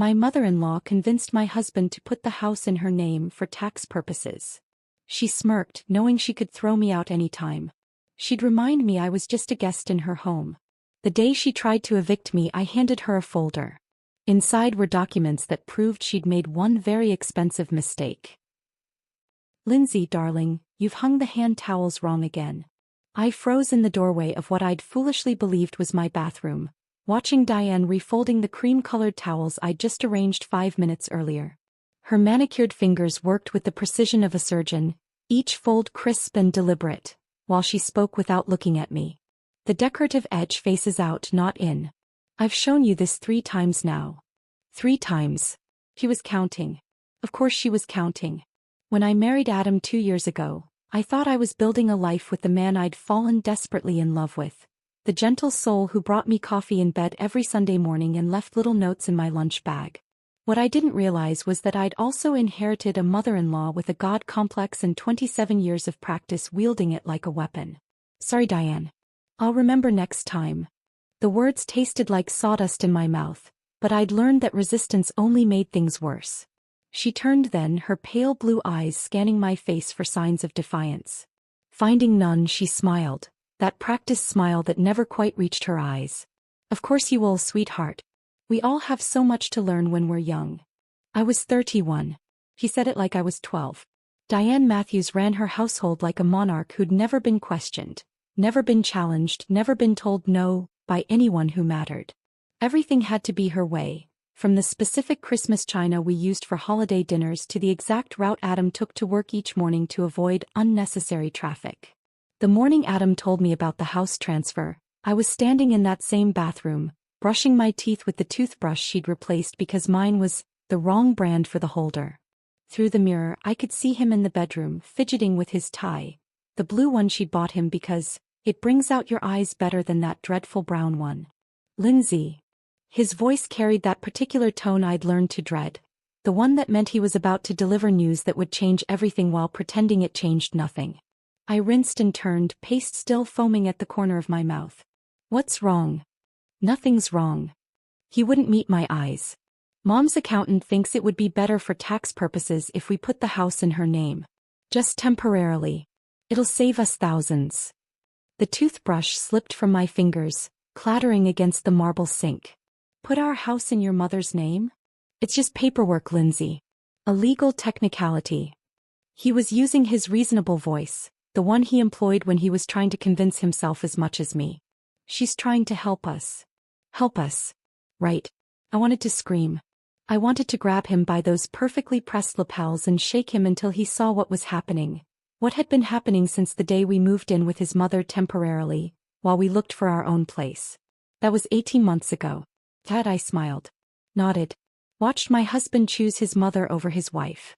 My mother-in-law convinced my husband to put the house in her name for tax purposes. She smirked, knowing she could throw me out any time. She'd remind me I was just a guest in her home. The day she tried to evict me, I handed her a folder. Inside were documents that proved she'd made one very expensive mistake. "Lindsay, darling, you've hung the hand towels wrong again." I froze in the doorway of what I'd foolishly believed was my bathroom, watching Diane refolding the cream-colored towels I'd just arranged 5 minutes earlier. Her manicured fingers worked with the precision of a surgeon, each fold crisp and deliberate, while she spoke without looking at me. "The decorative edge faces out, not in. I've shown you this 3 times now." 3 times. She was counting. Of course she was counting. When I married Adam 2 years ago, I thought I was building a life with the man I'd fallen desperately in love with. The gentle soul who brought me coffee in bed every Sunday morning and left little notes in my lunch bag. What I didn't realize was that I'd also inherited a mother-in-law with a God complex and 27 years of practice wielding it like a weapon. "Sorry, Diane. I'll remember next time." The words tasted like sawdust in my mouth, but I'd learned that resistance only made things worse. She turned then, her pale blue eyes scanning my face for signs of defiance. Finding none, she smiled, that practiced smile that never quite reached her eyes. "Of course you will, sweetheart. We all have so much to learn when we're young." I was 31. He said it like I was 12. Diane Matthews ran her household like a monarch who'd never been questioned, never been challenged, never been told no, by anyone who mattered. Everything had to be her way. From the specific Christmas china we used for holiday dinners to the exact route Adam took to work each morning to avoid unnecessary traffic. The morning Adam told me about the house transfer, I was standing in that same bathroom, brushing my teeth with the toothbrush she'd replaced because mine was the wrong brand for the holder. Through the mirror, I could see him in the bedroom, fidgeting with his tie, the blue one she'd bought him because it brings out your eyes better than that dreadful brown one. "Lindsay." His voice carried that particular tone I'd learned to dread, the one that meant he was about to deliver news that would change everything while pretending it changed nothing. I rinsed and turned, paste still foaming at the corner of my mouth. "What's wrong?" "Nothing's wrong." He wouldn't meet my eyes. "Mom's accountant thinks it would be better for tax purposes if we put the house in her name. Just temporarily. It'll save us thousands." The toothbrush slipped from my fingers, clattering against the marble sink. "Put our house in your mother's name? It's just paperwork, Lindsay. A legal technicality." He was using his reasonable voice, the one he employed when he was trying to convince himself as much as me. "She's trying to help us." Help us. Right. I wanted to scream. I wanted to grab him by those perfectly pressed lapels and shake him until he saw what was happening. What had been happening since the day we moved in with his mother temporarily, while we looked for our own place. That was 18 months ago. Dad, I smiled. Nodded. Watched my husband choose his mother over his wife.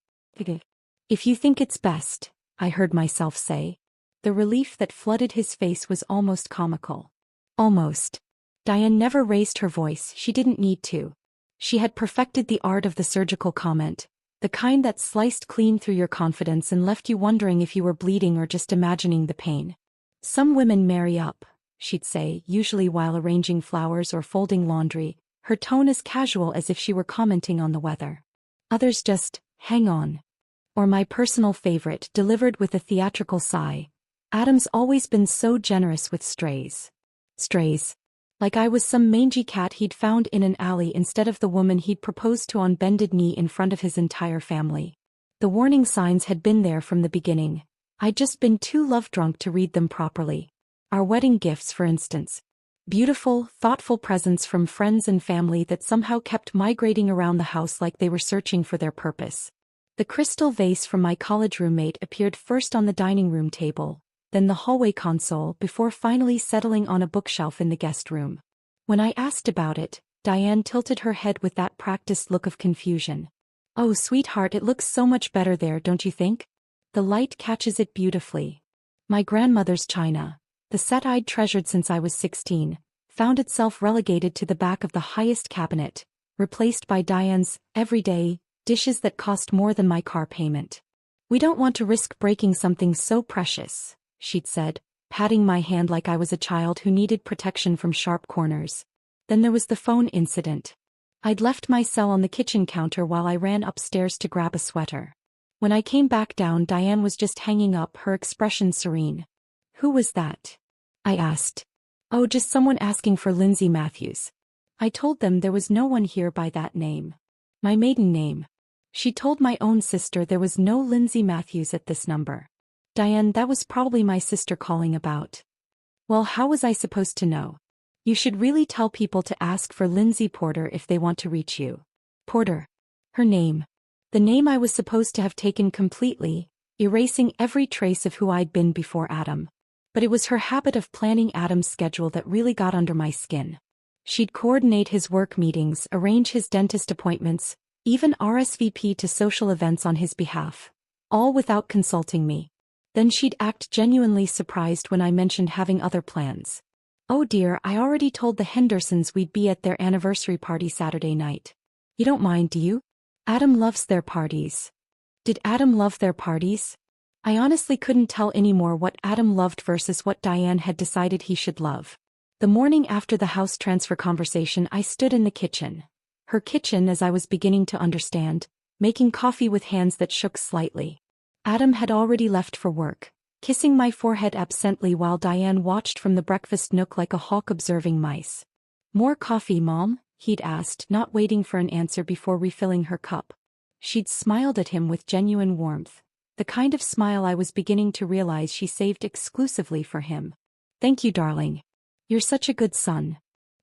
"If you think it's best," I heard myself say. The relief that flooded his face was almost comical. Almost. Diane never raised her voice, she didn't need to. She had perfected the art of the surgical comment, the kind that sliced clean through your confidence and left you wondering if you were bleeding or just imagining the pain. "Some women marry up," she'd say, usually while arranging flowers or folding laundry, her tone as casual as if she were commenting on the weather. "Others just hang on." Or my personal favorite, delivered with a theatrical sigh, "Adam's always been so generous with strays." Strays. Like I was some mangy cat he'd found in an alley instead of the woman he'd proposed to on bended knee in front of his entire family. The warning signs had been there from the beginning. I'd just been too love-drunk to read them properly. Our wedding gifts, for instance. Beautiful, thoughtful presents from friends and family that somehow kept migrating around the house like they were searching for their purpose. The crystal vase from my college roommate appeared first on the dining room table, then the hallway console, before finally settling on a bookshelf in the guest room. When I asked about it, Diane tilted her head with that practiced look of confusion. "Oh, sweetheart, it looks so much better there, don't you think? The light catches it beautifully." My grandmother's china, the set I'd treasured since I was 16, found itself relegated to the back of the highest cabinet, replaced by Diane's everyday dishes that cost more than my car payment. "We don't want to risk breaking something so precious," she'd said, patting my hand like I was a child who needed protection from sharp corners. Then there was the phone incident. I'd left my cell on the kitchen counter while I ran upstairs to grab a sweater. When I came back down, Diane was just hanging up, her expression serene. "Who was that?" I asked. "Oh, just someone asking for Lindsay Matthews." I told them there was no one here by that name. My maiden name. She told my own sister there was no Lindsay Matthews at this number. "Diane, that was probably my sister calling about." "Well, how was I supposed to know?" "You should really tell people to ask for Lindsay Porter if they want to reach you." Porter. Her name. The name I was supposed to have taken completely, erasing every trace of who I'd been before Adam. But it was her habit of planning Adam's schedule that really got under my skin. She'd coordinate his work meetings, arrange his dentist appointments, even RSVP to social events on his behalf, all without consulting me. Then she'd act genuinely surprised when I mentioned having other plans. "Oh dear, I already told the Hendersons we'd be at their anniversary party Saturday night. You don't mind, do you? Adam loves their parties." Did Adam love their parties? I honestly couldn't tell anymore what Adam loved versus what Diane had decided he should love. The morning after the house transfer conversation, I stood in the kitchen. Her kitchen, as I was beginning to understand, making coffee with hands that shook slightly. Adam had already left for work, kissing my forehead absently while Diane watched from the breakfast nook like a hawk observing mice. "More coffee, Mom?" he'd asked, not waiting for an answer before refilling her cup. She'd smiled at him with genuine warmth, the kind of smile I was beginning to realize she saved exclusively for him. "Thank you, darling. You're such a good son."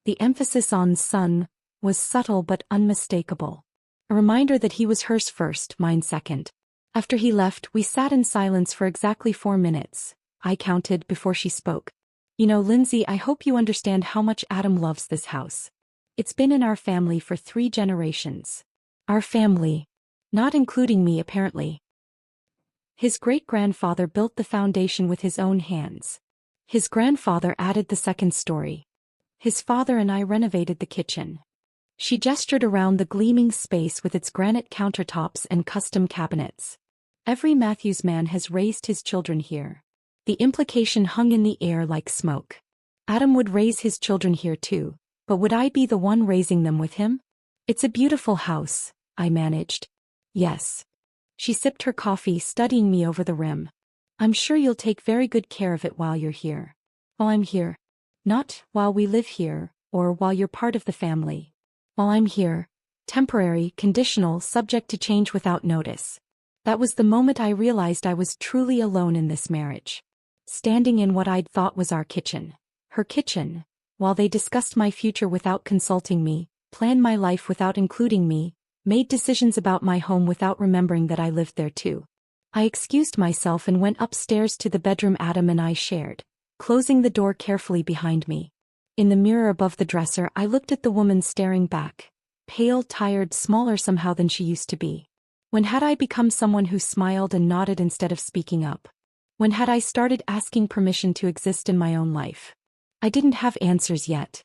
The emphasis on son was subtle but unmistakable. A reminder that he was hers first, mine second. After he left, we sat in silence for exactly 4 minutes, I counted, before she spoke. "You know, Lindsay, I hope you understand how much Adam loves this house. It's been in our family for 3 generations. Our family. Not including me, apparently. His great-grandfather built the foundation with his own hands. His grandfather added the second story. His father and I renovated the kitchen." She gestured around the gleaming space with its granite countertops and custom cabinets. "Every Matthews man has raised his children here." The implication hung in the air like smoke. Adam would raise his children here too, but would I be the one raising them with him? "It's a beautiful house," I managed. "Yes." She sipped her coffee, studying me over the rim. "I'm sure you'll take very good care of it while you're here." "While I'm here?" "Not while we live here, or while you're part of the family. While I'm here. Temporary, conditional, subject to change without notice." That was the moment I realized I was truly alone in this marriage. Standing in what I'd thought was our kitchen. Her kitchen. While they discussed my future without consulting me, planned my life without including me, made decisions about my home without remembering that I lived there too. I excused myself and went upstairs to the bedroom Adam and I shared, closing the door carefully behind me. In the mirror above the dresser, I looked at the woman staring back, pale, tired, smaller somehow than she used to be. When had I become someone who smiled and nodded instead of speaking up? When had I started asking permission to exist in my own life? I didn't have answers yet.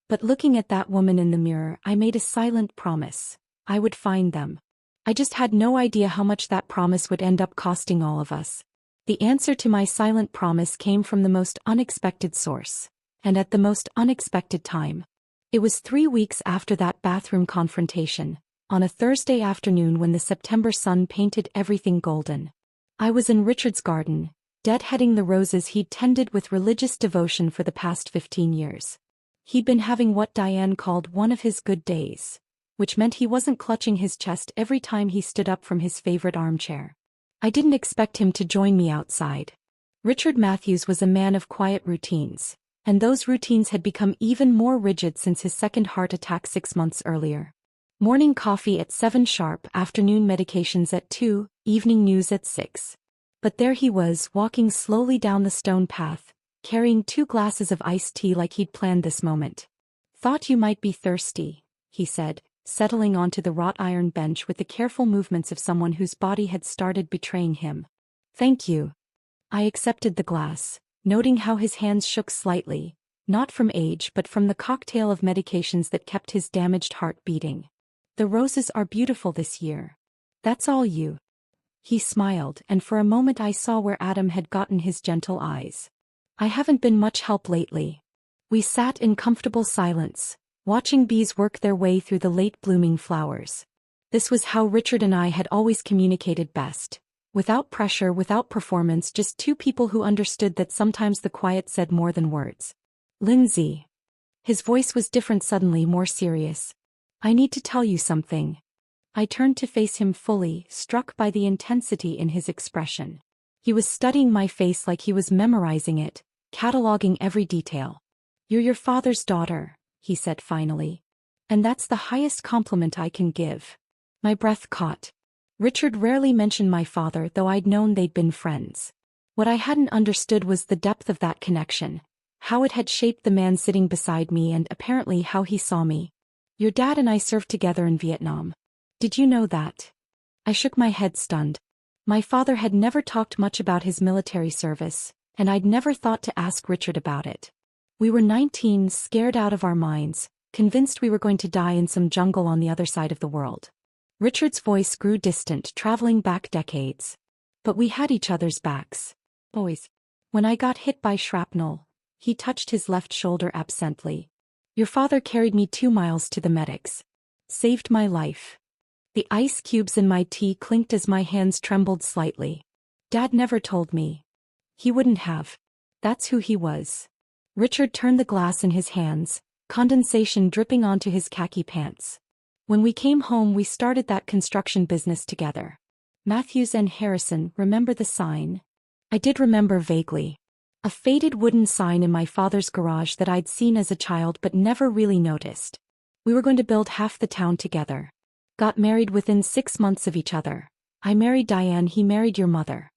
But looking at that woman in the mirror, I made a silent promise. I would find them. I just had no idea how much that promise would end up costing all of us. The answer to my silent promise came from the most unexpected source, and at the most unexpected time. It was 3 weeks after that bathroom confrontation, on a Thursday afternoon when the September sun painted everything golden. I was in Richard's garden, deadheading the roses he'd tended with religious devotion for the past 15 years. He'd been having what Diane called one of his good days, which meant he wasn't clutching his chest every time he stood up from his favorite armchair. I didn't expect him to join me outside. Richard Matthews was a man of quiet routines, and those routines had become even more rigid since his second heart attack 6 months earlier. Morning coffee at 7 sharp, afternoon medications at 2, evening news at 6. But there he was, walking slowly down the stone path, carrying 2 glasses of iced tea like he'd planned this moment. "Thought you might be thirsty," he said, settling onto the wrought iron bench with the careful movements of someone whose body had started betraying him. "Thank you." I accepted the glass, noting how his hands shook slightly, not from age but from the cocktail of medications that kept his damaged heart beating. "The roses are beautiful this year. That's all you." He smiled, and for a moment I saw where Adam had gotten his gentle eyes. "I haven't been much help lately." We sat in comfortable silence, watching bees work their way through the late-blooming flowers. This was how Richard and I had always communicated best. Without pressure, without performance, just two people who understood that sometimes the quiet said more than words. Lindsay. His voice was different suddenly, more serious. I need to tell you something. I turned to face him fully, struck by the intensity in his expression. He was studying my face like he was memorizing it, cataloging every detail. You're your father's daughter, he said finally. And that's the highest compliment I can give. My breath caught. Richard rarely mentioned my father, though I'd known they'd been friends. What I hadn't understood was the depth of that connection, how it had shaped the man sitting beside me and apparently how he saw me. Your dad and I served together in Vietnam. Did you know that? I shook my head stunned. My father had never talked much about his military service, and I'd never thought to ask Richard about it. We were 19, scared out of our minds, convinced we were going to die in some jungle on the other side of the world. Richard's voice grew distant, traveling back decades. But we had each other's backs. Boys. When I got hit by shrapnel, he touched his left shoulder absently. Your father carried me 2 miles to the medics. Saved my life. The ice cubes in my tea clinked as my hands trembled slightly. Dad never told me. He wouldn't have. That's who he was. Richard turned the glass in his hands, condensation dripping onto his khaki pants. When we came home, we started that construction business together. Matthews and Harrison, remember the sign? I did remember vaguely. A faded wooden sign in my father's garage that I'd seen as a child but never really noticed. We were going to build half the town together. Got married within 6 months of each other. I married Diane, he married your mother.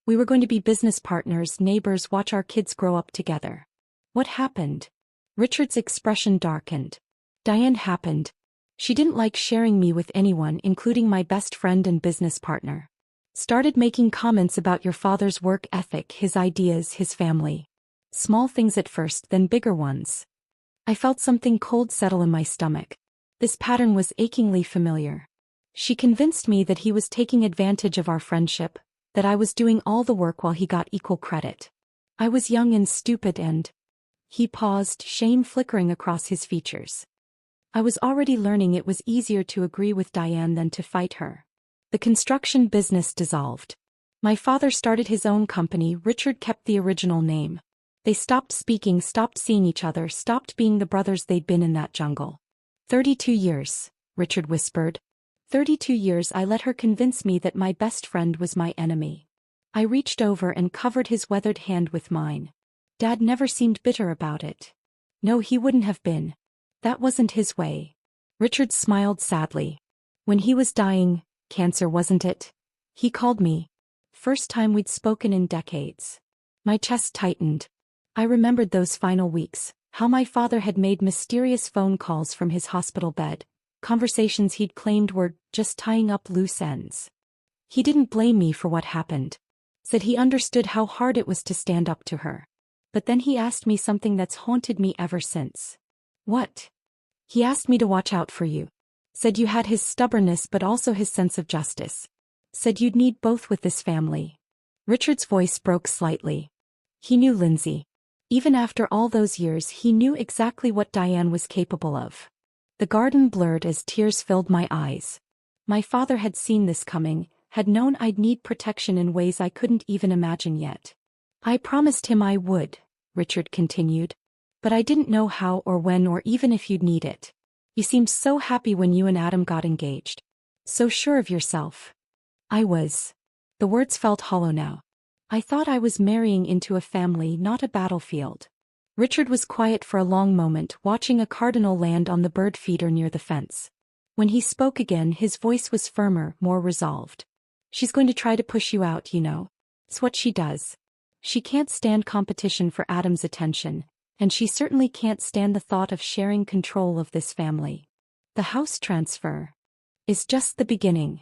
We were going to be business partners, neighbors, watch our kids grow up together. What happened? Richard's expression darkened. Diane happened. She didn't like sharing me with anyone, including my best friend and business partner. Started making comments about your father's work ethic, his ideas, his family. Small things at first, then bigger ones. I felt something cold settle in my stomach. This pattern was achingly familiar. She convinced me that he was taking advantage of our friendship, that I was doing all the work while he got equal credit. I was young and stupid and... He paused, shame flickering across his features. I was already learning it was easier to agree with Diane than to fight her. The construction business dissolved. My father started his own company, Richard kept the original name. They stopped speaking, stopped seeing each other, stopped being the brothers they'd been in that jungle. 32 years, Richard whispered. 32 years I let her convince me that my best friend was my enemy. I reached over and covered his weathered hand with mine. Dad never seemed bitter about it. No, he wouldn't have been. That wasn't his way. Richard smiled sadly. When he was dying, cancer wasn't it? He called me. First time we'd spoken in decades. My chest tightened. I remembered those final weeks, how my father had made mysterious phone calls from his hospital bed, conversations he'd claimed were just tying up loose ends. He didn't blame me for what happened. Said he understood how hard it was to stand up to her. But then he asked me something that's haunted me ever since. What? He asked me to watch out for you. Said you had his stubbornness but also his sense of justice. Said you'd need both with this family. Richard's voice broke slightly. He knew Lindsay. Even after all those years, he knew exactly what Diane was capable of. The garden blurred as tears filled my eyes. My father had seen this coming, had known I'd need protection in ways I couldn't even imagine yet. I promised him I would, Richard continued. But I didn't know how or when or even if you'd need it. You seemed so happy when you and Adam got engaged. So sure of yourself. I was. The words felt hollow now. I thought I was marrying into a family, not a battlefield. Richard was quiet for a long moment, watching a cardinal land on the bird feeder near the fence. When he spoke again, his voice was firmer, more resolved. She's going to try to push you out, you know. It's what she does. She can't stand competition for Adam's attention, and she certainly can't stand the thought of sharing control of this family. The house transfer is just the beginning.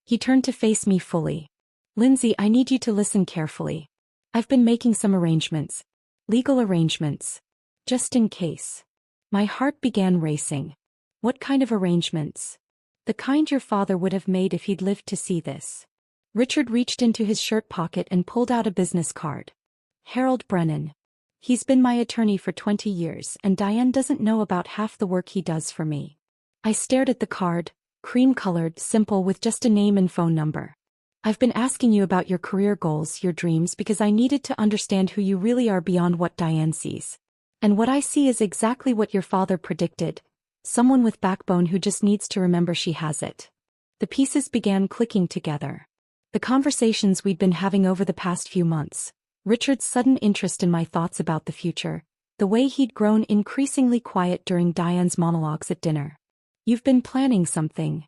He turned to face me fully. Lindsay, I need you to listen carefully. I've been making some arrangements. Legal arrangements. Just in case. My heart began racing. What kind of arrangements? The kind your father would have made if he'd lived to see this. Richard reached into his shirt pocket and pulled out a business card. Harold Brennan. He's been my attorney for 20 years and Diane doesn't know about half the work he does for me. I stared at the card, cream-colored, simple with just a name and phone number. I've been asking you about your career goals, your dreams because I needed to understand who you really are beyond what Diane sees. And what I see is exactly what your father predicted. Someone with backbone who just needs to remember she has it. The pieces began clicking together. The conversations we'd been having over the past few months, Richard's sudden interest in my thoughts about the future, the way he'd grown increasingly quiet during Diane's monologues at dinner. You've been planning something.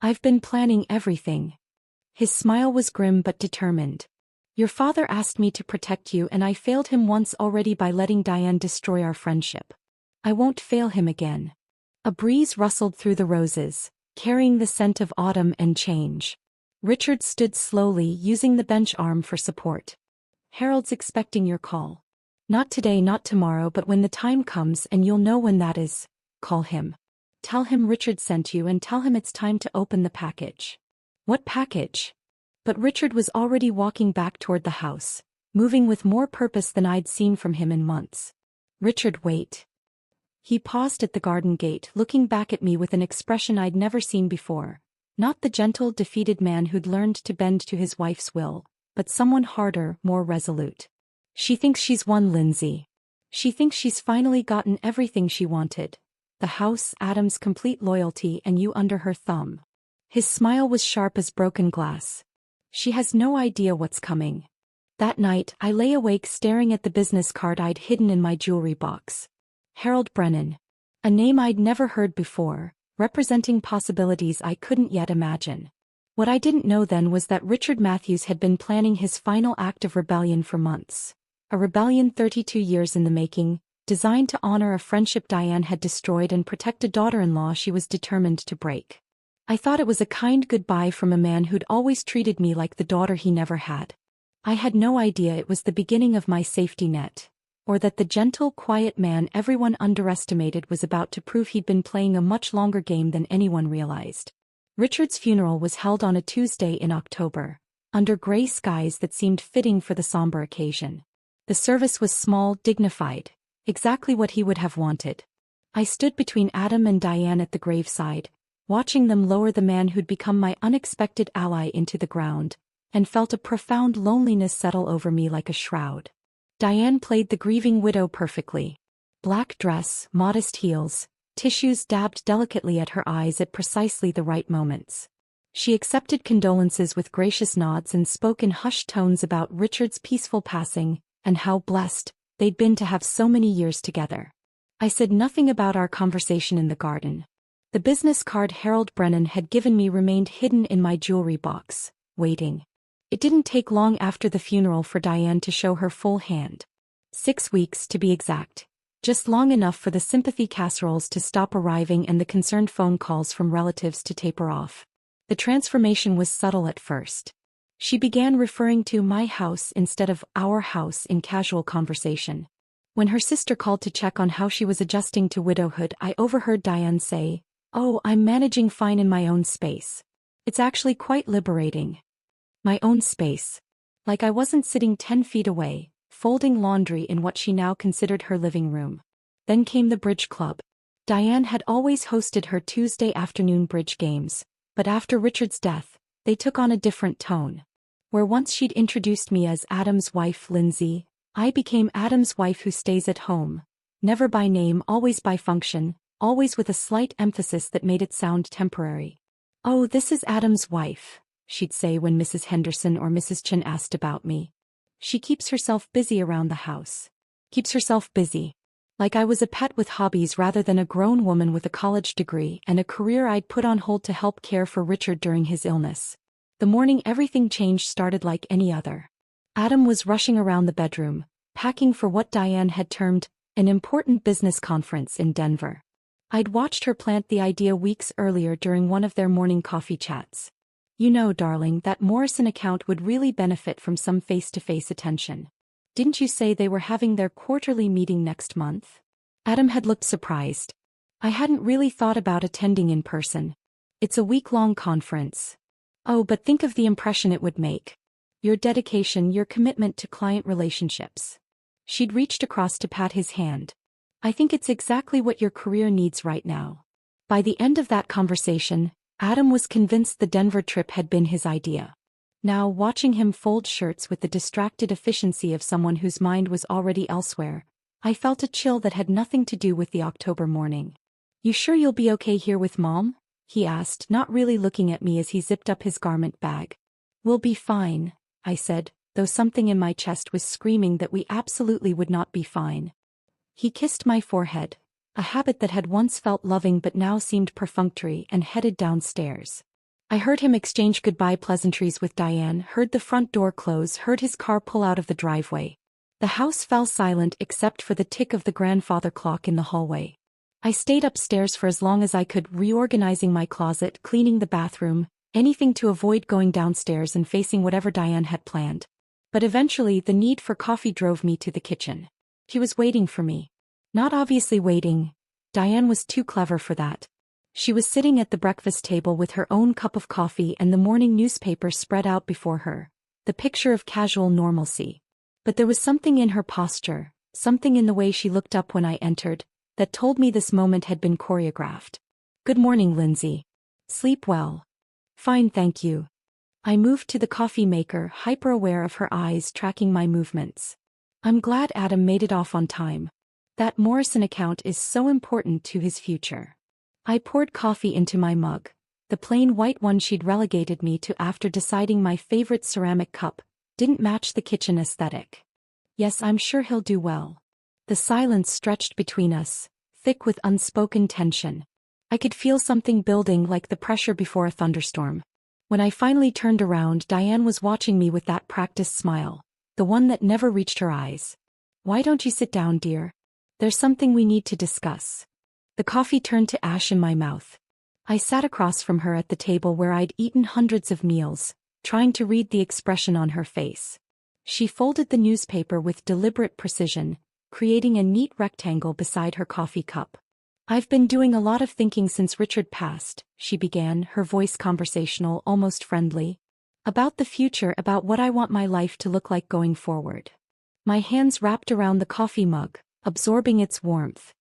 I've been planning everything. His smile was grim but determined. Your father asked me to protect you and I failed him once already by letting Diane destroy our friendship. I won't fail him again. A breeze rustled through the roses, carrying the scent of autumn and change. Richard stood slowly, using the bench arm for support. Harold's expecting your call. Not today, not tomorrow, but when the time comes and you'll know when that is, call him. Tell him Richard sent you and tell him it's time to open the package. What package? But Richard was already walking back toward the house, moving with more purpose than I'd seen from him in months. Richard, wait. He paused at the garden gate, looking back at me with an expression I'd never seen before. Not the gentle, defeated man who'd learned to bend to his wife's will, but someone harder, more resolute. She thinks she's won, Lindsay. She thinks she's finally gotten everything she wanted. The house, Adam's complete loyalty, and you under her thumb. His smile was sharp as broken glass. She has no idea what's coming. That night, I lay awake staring at the business card I'd hidden in my jewelry box. Harold Brennan. A name I'd never heard before, representing possibilities I couldn't yet imagine. What I didn't know then was that Richard Matthews had been planning his final act of rebellion for months. A rebellion 32 years in the making, designed to honor a friendship Diane had destroyed and protect a daughter-in-law she was determined to break. I thought it was a kind goodbye from a man who'd always treated me like the daughter he never had. I had no idea it was the beginning of my safety net, or that the gentle, quiet man everyone underestimated was about to prove he'd been playing a much longer game than anyone realized. Richard's funeral was held on a Tuesday in October, under gray skies that seemed fitting for the somber occasion. The service was small, dignified, exactly what he would have wanted. I stood between Adam and Diane at the graveside, watching them lower the man who'd become my unexpected ally into the ground, and felt a profound loneliness settle over me like a shroud. Diane played the grieving widow perfectly. Black dress, modest heels, tissues dabbed delicately at her eyes at precisely the right moments. She accepted condolences with gracious nods and spoke in hushed tones about Richard's peaceful passing, and how blessed they'd been to have so many years together. I said nothing about our conversation in the garden. The business card Harold Brennan had given me remained hidden in my jewelry box, waiting. It didn't take long after the funeral for Diane to show her full hand. 6 weeks to be exact. Just long enough for the sympathy casseroles to stop arriving and the concerned phone calls from relatives to taper off. The transformation was subtle at first. She began referring to my house instead of our house in casual conversation. When her sister called to check on how she was adjusting to widowhood, I overheard Diane say, "Oh, I'm managing fine in my own space. It's actually quite liberating." My own space. Like I wasn't sitting 10 feet away, folding laundry in what she now considered her living room. Then came the bridge club. Diane had always hosted her Tuesday afternoon bridge games, but after Richard's death, they took on a different tone. Where once she'd introduced me as Adam's wife, Lindsay, I became Adam's wife who stays at home. Never by name, always by function, always with a slight emphasis that made it sound temporary. "Oh, this is Adam's wife," she'd say when Mrs. Henderson or Mrs. Chin asked about me. "She keeps herself busy around the house." Keeps herself busy. Like I was a pet with hobbies rather than a grown woman with a college degree and a career I'd put on hold to help care for Richard during his illness. The morning everything changed started like any other. Adam was rushing around the bedroom, packing for what Diane had termed an important business conference in Denver. I'd watched her plant the idea weeks earlier during one of their morning coffee chats. "You know, darling, that Morrison account would really benefit from some face-to-face attention. Didn't you say they were having their quarterly meeting next month?" Adam had looked surprised. "I hadn't really thought about attending in person. It's a week-long conference." "Oh, but think of the impression it would make. Your dedication, your commitment to client relationships." She'd reached across to pat his hand. I think it's exactly what your career needs right now. By the end of that conversation, Adam was convinced the Denver trip had been his idea. Now, watching him fold shirts with the distracted efficiency of someone whose mind was already elsewhere, I felt a chill that had nothing to do with the October morning. You sure you'll be okay here with Mom? He asked, not really looking at me as he zipped up his garment bag. We'll be fine, I said, though something in my chest was screaming that we absolutely would not be fine. He kissed my forehead, a habit that had once felt loving but now seemed perfunctory, and headed downstairs. I heard him exchange goodbye pleasantries with Diane, heard the front door close, heard his car pull out of the driveway. The house fell silent except for the tick of the grandfather clock in the hallway. I stayed upstairs for as long as I could, reorganizing my closet, cleaning the bathroom, anything to avoid going downstairs and facing whatever Diane had planned. But eventually the need for coffee drove me to the kitchen. He was waiting for me. Not obviously waiting. Diane was too clever for that. She was sitting at the breakfast table with her own cup of coffee and the morning newspaper spread out before her, the picture of casual normalcy. But there was something in her posture, something in the way she looked up when I entered, that told me this moment had been choreographed. Good morning, Lindsay. Sleep well. Fine, thank you. I moved to the coffee maker, hyper-aware of her eyes tracking my movements. I'm glad Adam made it off on time. That Morrison account is so important to his future. I poured coffee into my mug, the plain white one she'd relegated me to after deciding my favorite ceramic cup didn't match the kitchen aesthetic. Yes, I'm sure he'll do well. The silence stretched between us, thick with unspoken tension. I could feel something building, like the pressure before a thunderstorm. When I finally turned around, Diane was watching me with that practiced smile, the one that never reached her eyes. Why don't you sit down, dear? There's something we need to discuss. The coffee turned to ash in my mouth. I sat across from her at the table where I'd eaten hundreds of meals, trying to read the expression on her face. She folded the newspaper with deliberate precision, creating a neat rectangle beside her coffee cup. I've been doing a lot of thinking since Richard passed, she began, her voice conversational, almost friendly. About the future, about what I want my life to look like going forward. My hands wrapped around the coffee mug, absorbing its warmth.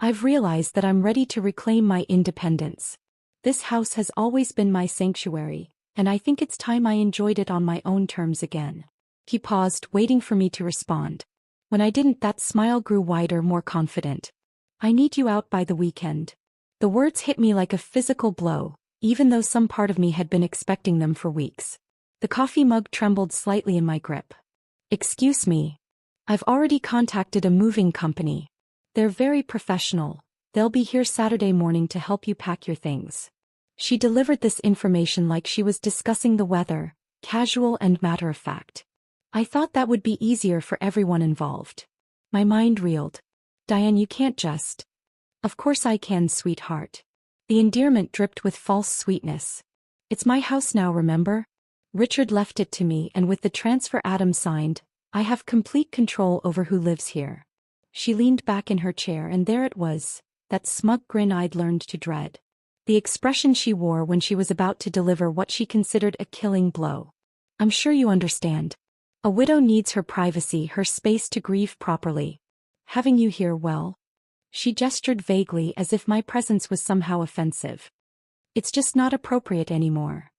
I've realized that I'm ready to reclaim my independence. This house has always been my sanctuary, and I think it's time I enjoyed it on my own terms again. He paused, waiting for me to respond. When I didn't, that smile grew wider, more confident. I need you out by the weekend. The words hit me like a physical blow, even though some part of me had been expecting them for weeks. The coffee mug trembled slightly in my grip. Excuse me. I've already contacted a moving company. They're very professional. They'll be here Saturday morning to help you pack your things. She delivered this information like she was discussing the weather, casual and matter-of-fact. I thought that would be easier for everyone involved. My mind reeled. Diane, you can't just. Of course I can, sweetheart. The endearment dripped with false sweetness. It's my house now, remember? Richard left it to me, and with the transfer Adam signed, I have complete control over who lives here. She leaned back in her chair, and there it was, that smug grin I'd learned to dread. The expression she wore when she was about to deliver what she considered a killing blow. I'm sure you understand. A widow needs her privacy, her space to grieve properly. Having you here, well. She gestured vaguely as if my presence was somehow offensive. It's just not appropriate anymore.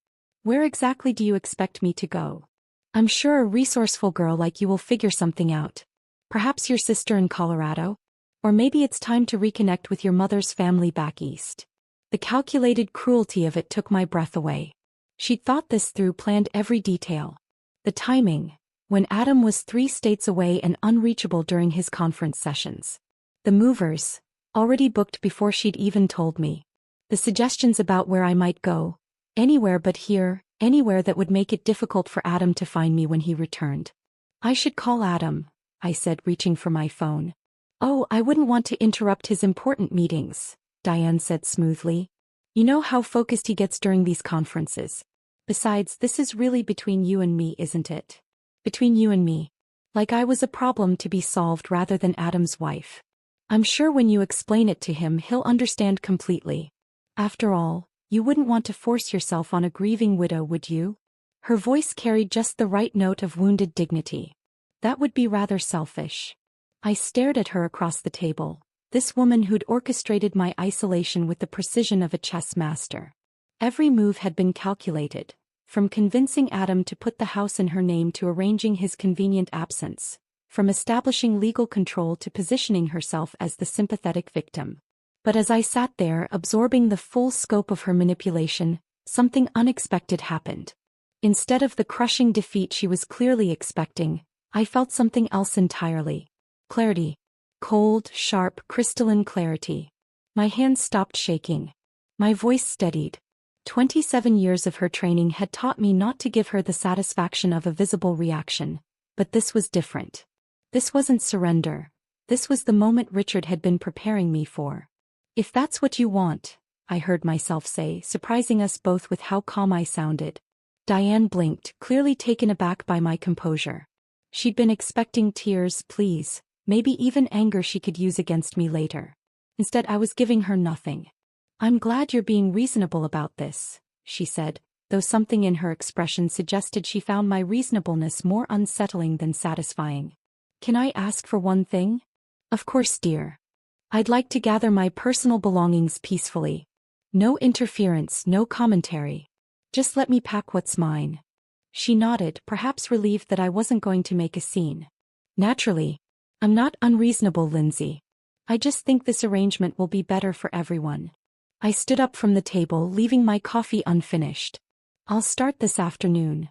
Where exactly do you expect me to go? I'm sure a resourceful girl like you will figure something out. Perhaps your sister in Colorado? Or maybe it's time to reconnect with your mother's family back east. The calculated cruelty of it took my breath away. She'd thought this through, planned every detail. The timing, when Adam was 3 states away and unreachable during his conference sessions. The movers, already booked before she'd even told me. The suggestions about where I might go. Anywhere but here, anywhere that would make it difficult for Adam to find me when he returned. I should call Adam, I said, reaching for my phone. Oh, I wouldn't want to interrupt his important meetings, Diane said smoothly. You know how focused he gets during these conferences. Besides, this is really between you and me, isn't it? Between you and me. Like I was a problem to be solved rather than Adam's wife. I'm sure when you explain it to him, he'll understand completely. After all, you wouldn't want to force yourself on a grieving widow, would you? Her voice carried just the right note of wounded dignity. That would be rather selfish. I stared at her across the table, this woman who'd orchestrated my isolation with the precision of a chess master. Every move had been calculated, from convincing Adam to put the house in her name to arranging his convenient absence, from establishing legal control to positioning herself as the sympathetic victim. But as I sat there absorbing the full scope of her manipulation, something unexpected happened. Instead of the crushing defeat she was clearly expecting, I felt something else entirely. Clarity. Cold, sharp, crystalline clarity. My hands stopped shaking. My voice steadied. 27 years of her training had taught me not to give her the satisfaction of a visible reaction, but this was different. This wasn't surrender. This was the moment Richard had been preparing me for. If that's what you want, I heard myself say, surprising us both with how calm I sounded. Diane blinked, clearly taken aback by my composure. She'd been expecting tears, pleas, maybe even anger she could use against me later. Instead, I was giving her nothing. "I'm glad you're being reasonable about this," she said, though something in her expression suggested she found my reasonableness more unsettling than satisfying. "Can I ask for one thing?" "Of course, dear. I'd like to gather my personal belongings peacefully. No interference, no commentary. Just let me pack what's mine." She nodded, perhaps relieved that I wasn't going to make a scene. "Naturally. I'm not unreasonable, Lindsay. I just think this arrangement will be better for everyone." I stood up from the table, leaving my coffee unfinished. "I'll start this afternoon."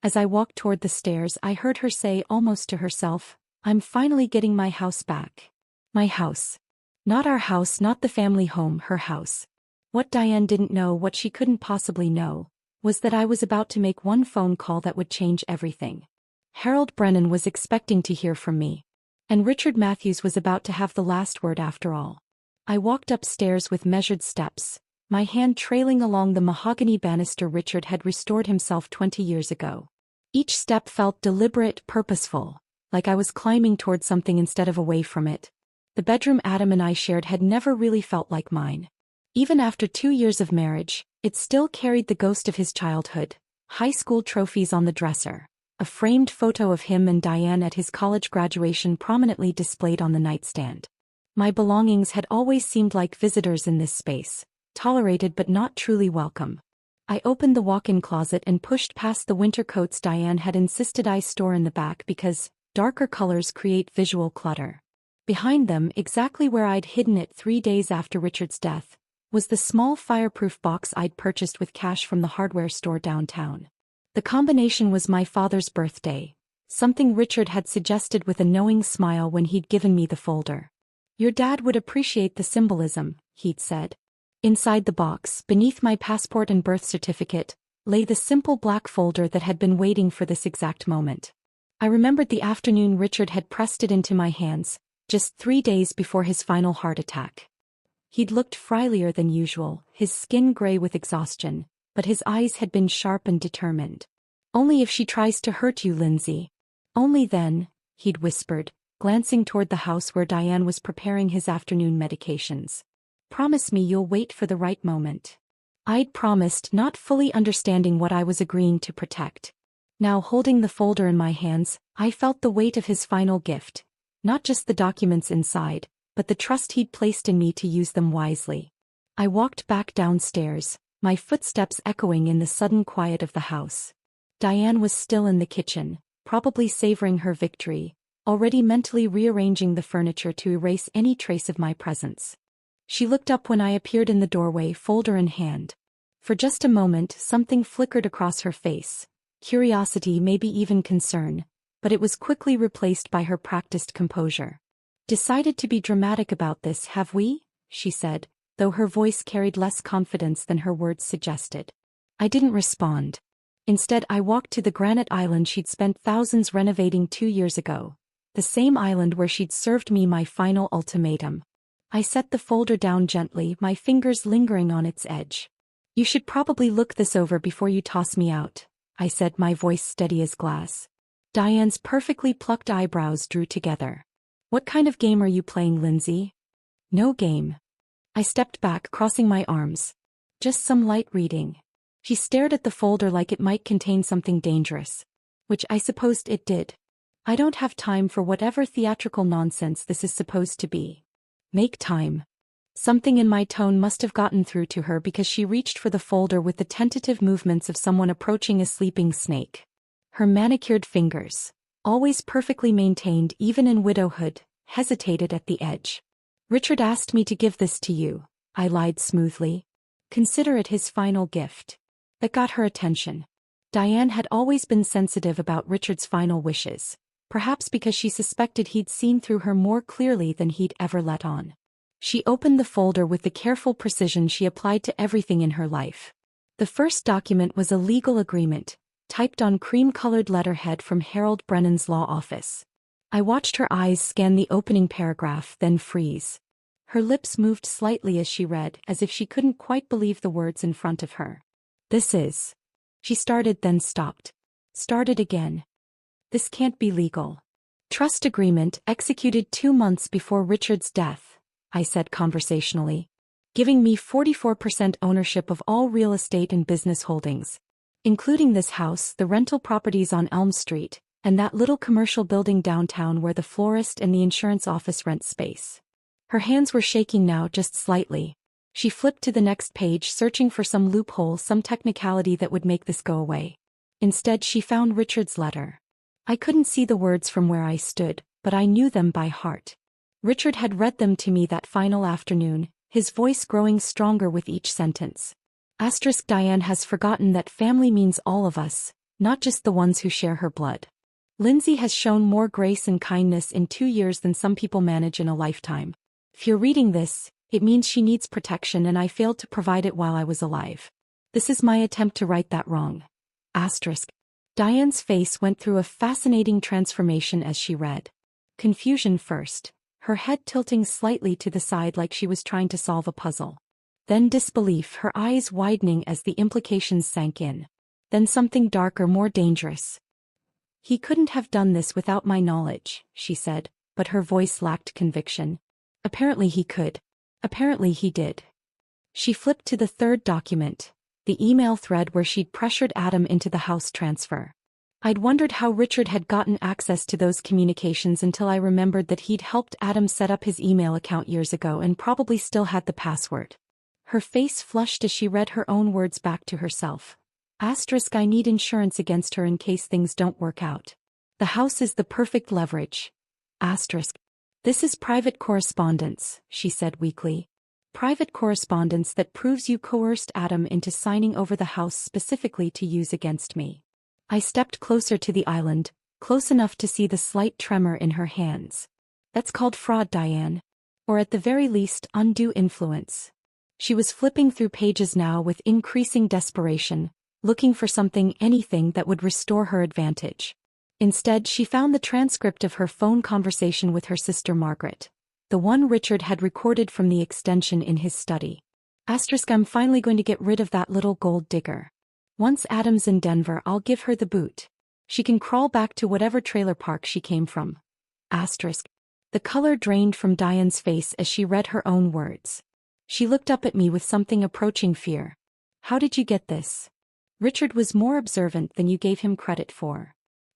As I walked toward the stairs, I heard her say almost to herself, "I'm finally getting my house back." My house. Not our house, not the family home, her house. What Diane didn't know, what she couldn't possibly know, was that I was about to make one phone call that would change everything. Harold Brennan was expecting to hear from me. And Richard Matthews was about to have the last word after all. I walked upstairs with measured steps, my hand trailing along the mahogany banister Richard had restored himself 20 years ago. Each step felt deliberate, purposeful, like I was climbing toward something instead of away from it. The bedroom Adam and I shared had never really felt like mine. Even after 2 years of marriage, it still carried the ghost of his childhood, high school trophies on the dresser, a framed photo of him and Diane at his college graduation prominently displayed on the nightstand. My belongings had always seemed like visitors in this space, tolerated but not truly welcome. I opened the walk-in closet and pushed past the winter coats Diane had insisted I store in the back because darker colors create visual clutter. Behind them, exactly where I'd hidden it 3 days after Richard's death, was the small fireproof box I'd purchased with cash from the hardware store downtown. The combination was my father's birthday, something Richard had suggested with a knowing smile when he'd given me the folder. "Your dad would appreciate the symbolism," he'd said. Inside the box, beneath my passport and birth certificate, lay the simple black folder that had been waiting for this exact moment. I remembered the afternoon Richard had pressed it into my hands, just 3 days before his final heart attack. He'd looked frielier than usual, his skin gray with exhaustion, but his eyes had been sharp and determined. "Only if she tries to hurt you, Lindsay. Only then," he'd whispered, glancing toward the house where Diane was preparing his afternoon medications. "Promise me you'll wait for the right moment." I'd promised, not fully understanding what I was agreeing to protect. Now, holding the folder in my hands, I felt the weight of his final gift, not just the documents inside, but the trust he'd placed in me to use them wisely. I walked back downstairs, my footsteps echoing in the sudden quiet of the house. Diane was still in the kitchen, probably savoring her victory, already mentally rearranging the furniture to erase any trace of my presence. She looked up when I appeared in the doorway, folder in hand. For just a moment, something flickered across her face, curiosity, maybe even concern, but it was quickly replaced by her practiced composure. "Decided to be dramatic about this, have we?" she said, though her voice carried less confidence than her words suggested. I didn't respond. Instead, I walked to the granite island she'd spent thousands renovating 2 years ago, the same island where she'd served me my final ultimatum. I set the folder down gently, my fingers lingering on its edge. "You should probably look this over before you toss me out," I said, my voice steady as glass. Diane's perfectly plucked eyebrows drew together. "What kind of game are you playing, Lindsay?" "No game." I stepped back, crossing my arms. "Just some light reading." She stared at the folder like it might contain something dangerous. Which I supposed it did. I don't have time for whatever theatrical nonsense this is supposed to be. Make time. Something in my tone must have gotten through to her because she reached for the folder with the tentative movements of someone approaching a sleeping snake. Her manicured fingers, always perfectly maintained even in widowhood, hesitated at the edge. Richard asked me to give this to you, I lied smoothly. Consider it his final gift. That got her attention. Diane had always been sensitive about Richard's final wishes, perhaps because she suspected he'd seen through her more clearly than he'd ever let on. She opened the folder with the careful precision she applied to everything in her life. The first document was a legal agreement, typed on cream-colored letterhead from Harold Brennan's law office. I watched her eyes scan the opening paragraph, then freeze. Her lips moved slightly as she read, as if she couldn't quite believe the words in front of her. This is... She started, then stopped. Started again. This can't be legal. Trust agreement executed 2 months before Richard's death, I said conversationally. Giving me 44% ownership of all real estate and business holdings, including this house, the rental properties on Elm Street, and that little commercial building downtown where the florist and the insurance office rent space. Her hands were shaking now just slightly. She flipped to the next page, searching for some loophole, some technicality that would make this go away. Instead, she found Richard's letter. I couldn't see the words from where I stood, but I knew them by heart. Richard had read them to me that final afternoon, his voice growing stronger with each sentence. Diane has forgotten that family means all of us, not just the ones who share her blood. Lindsay has shown more grace and kindness in 2 years than some people manage in a lifetime. If you're reading this, it means she needs protection and I failed to provide it while I was alive. This is my attempt to right that wrong. Diane's face went through a fascinating transformation as she read. Confusion first, her head tilting slightly to the side like she was trying to solve a puzzle. Then disbelief, her eyes widening as the implications sank in. Then something darker, more dangerous. He couldn't have done this without my knowledge, she said, but her voice lacked conviction. Apparently he could. Apparently he did. She flipped to the third document, the email thread where she'd pressured Adam into the house transfer. I'd wondered how Richard had gotten access to those communications until I remembered that he'd helped Adam set up his email account years ago and probably still had the password. Her face flushed as she read her own words back to herself. I need insurance against her in case things don't work out. The house is the perfect leverage. This is private correspondence, she said weakly. Private correspondence that proves you coerced Adam into signing over the house specifically to use against me. I stepped closer to the island, close enough to see the slight tremor in her hands. That's called fraud, Diane. Or at the very least, undue influence. She was flipping through pages now with increasing desperation, looking for something, anything that would restore her advantage. Instead, she found the transcript of her phone conversation with her sister Margaret, the one Richard had recorded from the extension in his study. I'm finally going to get rid of that little gold digger. Once Adam's in Denver, I'll give her the boot. She can crawl back to whatever trailer park she came from. The color drained from Diane's face as she read her own words. She looked up at me with something approaching fear. How did you get this? Richard was more observant than you gave him credit for.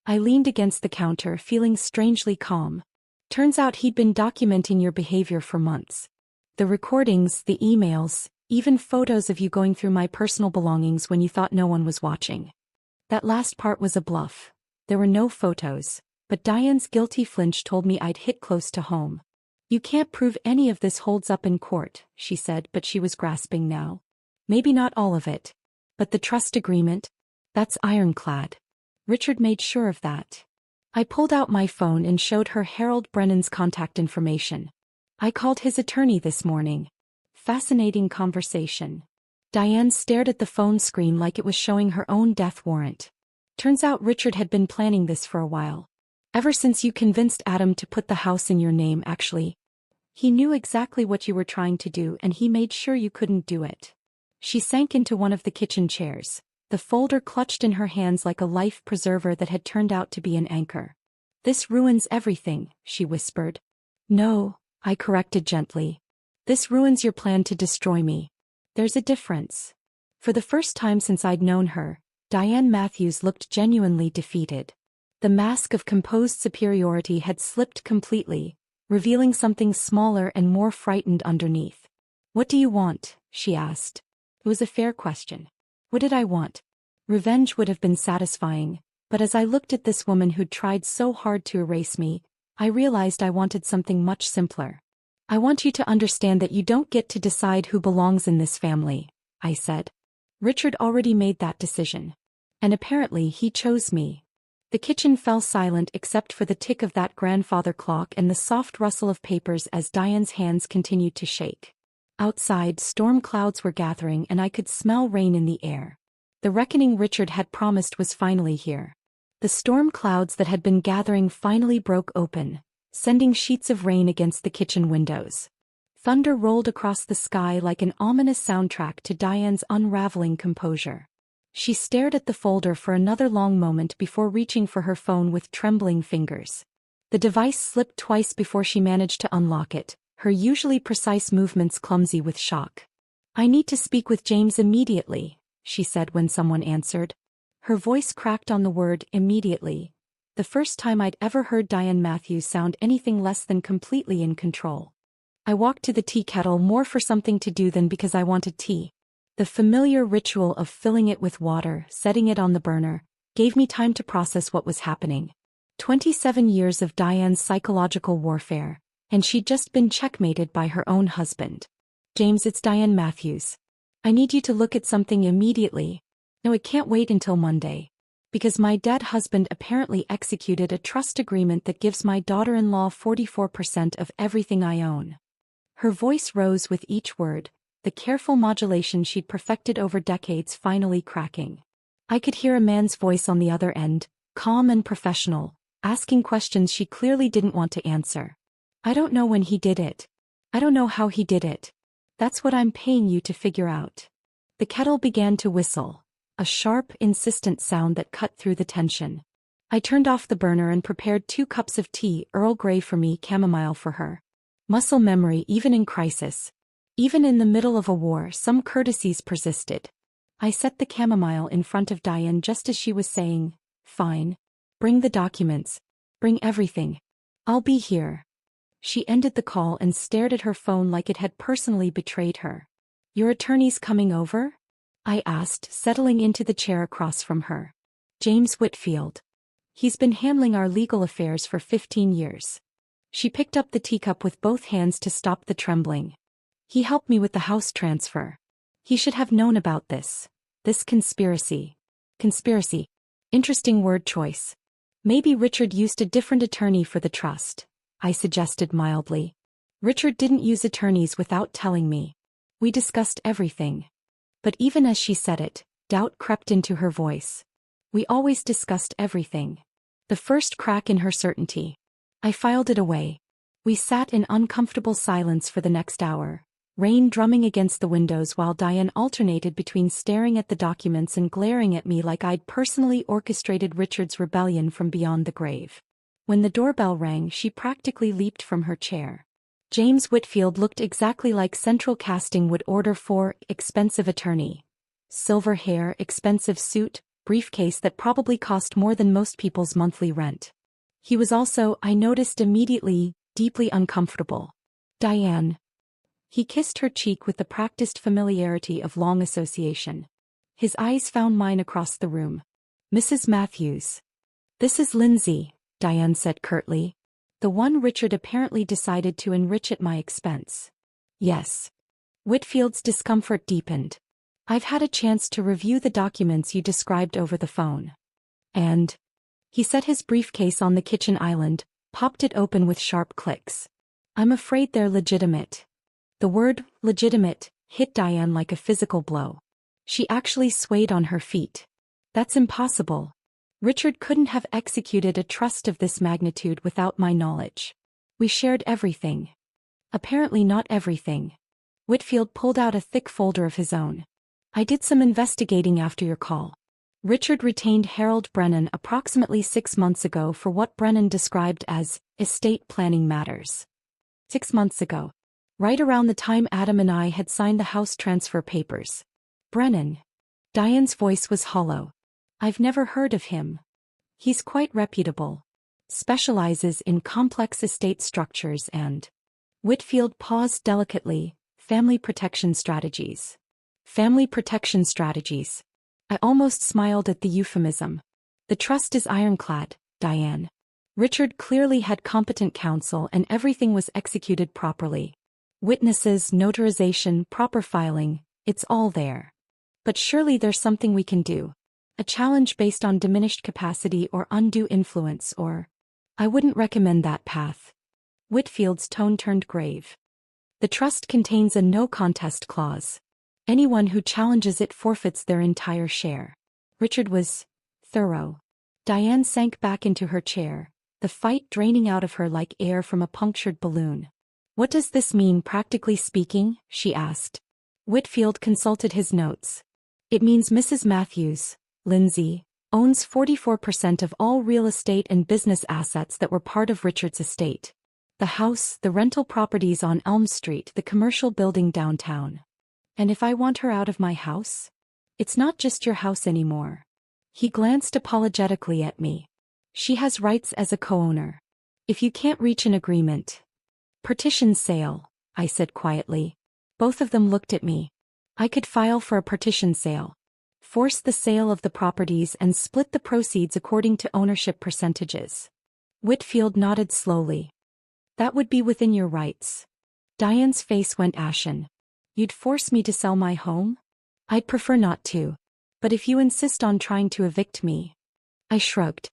I leaned against the counter, feeling strangely calm. Turns out he'd been documenting your behavior for months. The recordings, the emails, even photos of you going through my personal belongings when you thought no one was watching. That last part was a bluff. There were no photos, but Diane's guilty flinch told me I'd hit close to home. You can't prove any of this holds up in court, she said, but she was grasping now. Maybe not all of it. But the trust agreement? That's ironclad. Richard made sure of that. I pulled out my phone and showed her Harold Brennan's contact information. I called his attorney this morning. Fascinating conversation. Diane stared at the phone screen like it was showing her own death warrant. Turns out Richard had been planning this for a while. Ever since you convinced Adam to put the house in your name, actually. He knew exactly what you were trying to do and he made sure you couldn't do it. She sank into one of the kitchen chairs, the folder clutched in her hands like a life preserver that had turned out to be an anchor. This ruins everything, she whispered. No, I corrected gently. This ruins your plan to destroy me. There's a difference. For the first time since I'd known her, Diane Matthews looked genuinely defeated. The mask of composed superiority had slipped completely, revealing something smaller and more frightened underneath. "What do you want?" she asked. It was a fair question. What did I want? Revenge would have been satisfying, but as I looked at this woman who'd tried so hard to erase me, I realized I wanted something much simpler. "I want you to understand that you don't get to decide who belongs in this family," I said. "Richard already made that decision. And apparently he chose me." The kitchen fell silent except for the tick of that grandfather clock and the soft rustle of papers as Diane's hands continued to shake. Outside, storm clouds were gathering and I could smell rain in the air. The reckoning Richard had promised was finally here. The storm clouds that had been gathering finally broke open, sending sheets of rain against the kitchen windows. Thunder rolled across the sky like an ominous soundtrack to Diane's unraveling composure. She stared at the folder for another long moment before reaching for her phone with trembling fingers. The device slipped twice before she managed to unlock it, her usually precise movements clumsy with shock. "I need to speak with James immediately," she said when someone answered. Her voice cracked on the word immediately, the first time I'd ever heard Diane Matthews sound anything less than completely in control. I walked to the tea kettle more for something to do than because I wanted tea. The familiar ritual of filling it with water, setting it on the burner, gave me time to process what was happening. 27 years of Diane's psychological warfare, and she'd just been checkmated by her own husband. "James, it's Diane Matthews. I need you to look at something immediately. No, it can't wait until Monday. Because my dead husband apparently executed a trust agreement that gives my daughter-in-law 44% of everything I own." Her voice rose with each word, the careful modulation she'd perfected over decades finally cracking. I could hear a man's voice on the other end, calm and professional, asking questions she clearly didn't want to answer. "I don't know when he did it. I don't know how he did it. That's what I'm paying you to figure out." The kettle began to whistle, a sharp, insistent sound that cut through the tension. I turned off the burner and prepared 2 cups of tea, Earl Grey for me, chamomile for her. Muscle memory even in crisis. Even in the middle of a war, some courtesies persisted. I set the chamomile in front of Diane just as she was saying, "Fine. Bring the documents. Bring everything. I'll be here." She ended the call and stared at her phone like it had personally betrayed her. "Your attorney's coming over?" I asked, settling into the chair across from her. "James Whitfield. He's been handling our legal affairs for 15 years. She picked up the teacup with both hands to stop the trembling. "He helped me with the house transfer. He should have known about this. This conspiracy." Conspiracy. Interesting word choice. "Maybe Richard used a different attorney for the trust," I suggested mildly. "Richard didn't use attorneys without telling me. We discussed everything." But even as she said it, doubt crept into her voice. "We always discussed everything." The first crack in her certainty. I filed it away. We sat in uncomfortable silence for the next hour, rain drumming against the windows while Diane alternated between staring at the documents and glaring at me like I'd personally orchestrated Richard's rebellion from beyond the grave. When the doorbell rang, she practically leaped from her chair. James Whitfield looked exactly like central casting would order for expensive attorney. Silver hair, expensive suit, briefcase that probably cost more than most people's monthly rent. He was also, I noticed immediately, deeply uncomfortable. "Diane." He kissed her cheek with the practiced familiarity of long association. His eyes found mine across the room. "Mrs. Matthews." "This is Lindsay," Diane said curtly. "The one Richard apparently decided to enrich at my expense." "Yes." Whitfield's discomfort deepened. "I've had a chance to review the documents you described over the phone. And..." He set his briefcase on the kitchen island, popped it open with sharp clicks. "I'm afraid they're legitimate." The word, legitimate, hit Diane like a physical blow. She actually swayed on her feet. "That's impossible. Richard couldn't have executed a trust of this magnitude without my knowledge. We shared everything." "Apparently not everything." Whitfield pulled out a thick folder of his own. "I did some investigating after your call. Richard retained Harold Brennan approximately 6 months ago for what Brennan described as estate planning matters. 6 months ago. Right around the time Adam and I had signed the house transfer papers." "Brennan." Diane's voice was hollow. "I've never heard of him." He's quite reputable. Specializes in complex estate structures and... Whitfield paused delicately. Family protection strategies. Family protection strategies. I almost smiled at the euphemism. The trust is ironclad, Diane. Richard clearly had competent counsel and everything was executed properly. Witnesses, notarization, proper filing, it's all there. But surely there's something we can do. A challenge based on diminished capacity or undue influence or... I wouldn't recommend that path. Whitfield's tone turned grave. The trust contains a no-contest clause. Anyone who challenges it forfeits their entire share. Richard was thorough. Diane sank back into her chair, the fight draining out of her like air from a punctured balloon. What does this mean practically speaking? She asked. Whitfield consulted his notes. It means Mrs. Matthews, Lindsay, owns 44% of all real estate and business assets that were part of Richard's estate. The house, the rental properties on Elm Street, the commercial building downtown. And if I want her out of my house? It's not just your house anymore. He glanced apologetically at me. She has rights as a co-owner. If you can't reach an agreement. Partition sale, I said quietly. Both of them looked at me. I could file for a partition sale. Force the sale of the properties and split the proceeds according to ownership percentages. Whitfield nodded slowly. That would be within your rights. Diane's face went ashen. You'd force me to sell my home? I'd prefer not to. But if you insist on trying to evict me... I shrugged.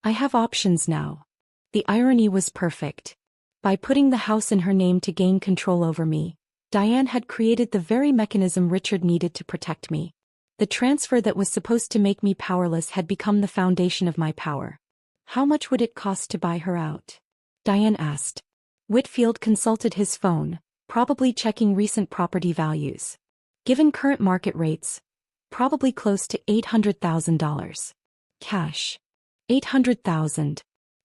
I have options now. The irony was perfect. By putting the house in her name to gain control over me, Diane had created the very mechanism Richard needed to protect me. The transfer that was supposed to make me powerless had become the foundation of my power. How much would it cost to buy her out? Diane asked. Whitfield consulted his phone, probably checking recent property values. Given current market rates, probably close to $800,000. Cash. $800,000.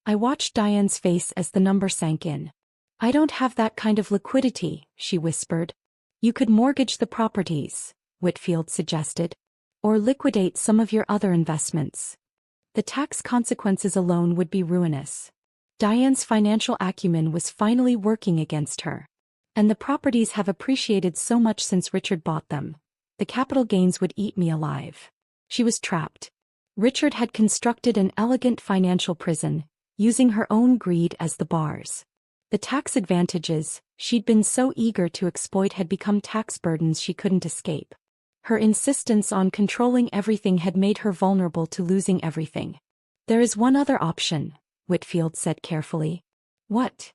I watched Diane's face as the number sank in. I don't have that kind of liquidity, she whispered. You could mortgage the properties, Whitfield suggested. Or liquidate some of your other investments. The tax consequences alone would be ruinous. Diane's financial acumen was finally working against her. And the properties have appreciated so much since Richard bought them. The capital gains would eat me alive. She was trapped. Richard had constructed an elegant financial prison, using her own greed as the bars. The tax advantages she'd been so eager to exploit had become tax burdens she couldn't escape. Her insistence on controlling everything had made her vulnerable to losing everything. There is one other option, Whitfield said carefully. What?